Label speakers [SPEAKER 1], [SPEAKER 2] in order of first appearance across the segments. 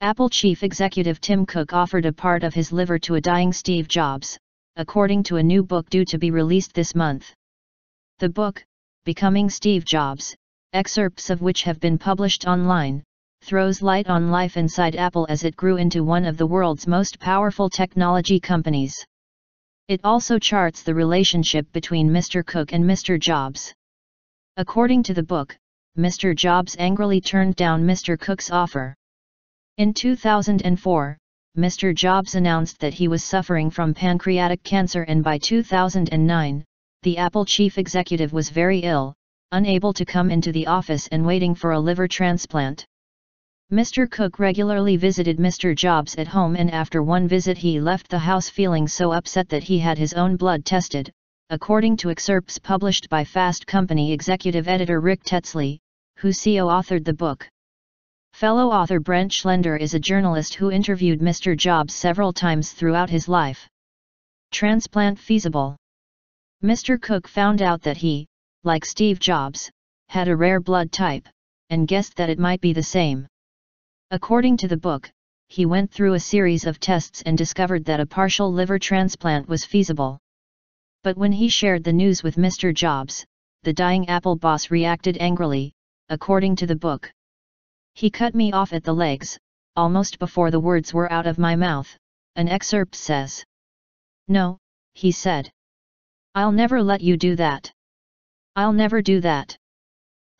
[SPEAKER 1] Apple chief executive Tim Cook offered a part of his liver to a dying Steve Jobs, according to a new book due to be released this month. The book, Becoming Steve Jobs, excerpts of which have been published online, throws light on life inside Apple as it grew into one of the world's most powerful technology companies. It also charts the relationship between Mr. Cook and Mr. Jobs. According to the book, Mr. Jobs angrily turned down Mr. Cook's offer. In 2004, Mr. Jobs announced that he was suffering from pancreatic cancer, and by 2009, the Apple chief executive was very ill, unable to come into the office and waiting for a liver transplant. Mr. Cook regularly visited Mr. Jobs at home, and after one visit he left the house feeling so upset that he had his own blood tested, according to excerpts published by Fast Company executive editor Rick Tetzeli, who co-authored the book. Fellow author Brent Schlender is a journalist who interviewed Mr. Jobs several times throughout his life. Transplant feasible? Mr. Cook found out that he, like Steve Jobs, had a rare blood type, and guessed that it might be the same. According to the book, he went through a series of tests and discovered that a partial liver transplant was feasible. But when he shared the news with Mr. Jobs, the dying Apple boss reacted angrily, according to the book. He cut me off at the legs, almost before the words were out of my mouth, an excerpt says. No, he said. I'll never let you do that. I'll never do that.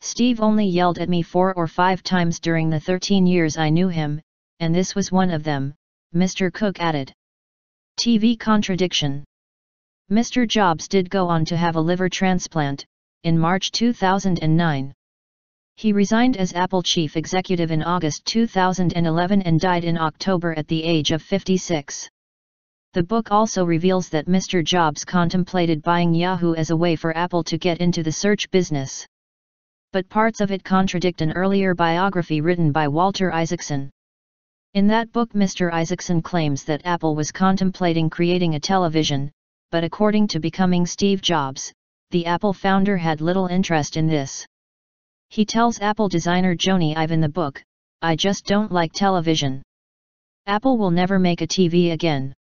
[SPEAKER 1] Steve only yelled at me 4 or 5 times during the 13 years I knew him, and this was one of them, Mr. Cook added. TV contradiction. Mr. Jobs did go on to have a liver transplant, in March 2009. He resigned as Apple chief executive in August 2011 and died in October at the age of 56. The book also reveals that Mr. Jobs contemplated buying Yahoo as a way for Apple to get into the search business. But parts of it contradict an earlier biography written by Walter Isaacson. In that book, Mr. Isaacson claims that Apple was contemplating creating a television, but according to Becoming Steve Jobs, the Apple founder had little interest in this. He tells Apple designer Jony Ive in the book, "I just don't like television. Apple will never make a TV again."